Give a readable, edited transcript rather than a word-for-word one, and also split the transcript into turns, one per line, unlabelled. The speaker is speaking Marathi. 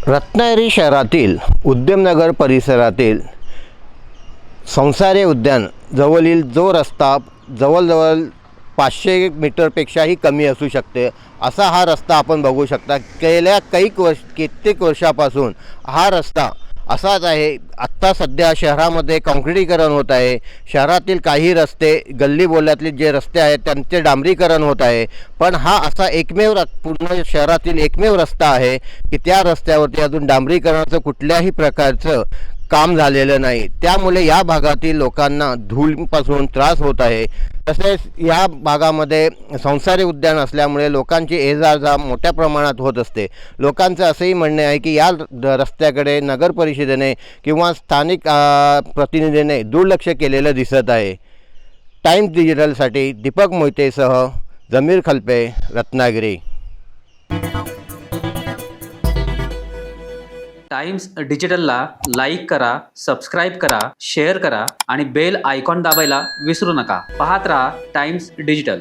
रत्नागिरी शहरातील उद्यमनगर परिसरातील संसारे उद्यान जवळील जो रस्ता जवळजवळ 500 मीटरपेक्षाही कमी असू शकते असा हा रस्ता आपण बघू शकता। गेल्या कित्येक वर्षापासून हा रस्ता असाच आहे। आत्ता सध्या शहरामध्ये काँक्रिटीकरण होत आहे। शहरातील काही रस्ते गल्ली बोळ्यातले जे रस्ते आहेत त्यांचे डांबरीकरण होत आहे, पण हा असा एकमेव पूर्ण शहरातील एकमेव रस्ता आहे की त्या रस्त्यावरती अजून डांबरीकरणाचं कुठल्याही प्रकारचं काम झालेलं नाही। त्यामुळे या भागातील लोकांना धूळपासून त्रास होत आहे। तसेच या भागामध्ये संसारी उद्यान असल्यामुळे लोकांची ये-जा मोठ्या प्रमाणात होत असते। लोकांचं असंही म्हणणे आहे की या रस्त्याकडे नगर परिषदेने किंवा स्थानिक प्रतिनिधीने दुर्लक्ष केलेलं दिसत आहे। टाइम्स डिजिटलसाठी दीपक मोहितेसह जमीर खलपे, रत्नागिरी।
टाइम्स डिजिटलला लाईक करा, सबस्क्राईब करा, शेअर करा आणि बेल आयकॉन दाबायला विसरू नका। पाहत रहा टाइम्स डिजिटल।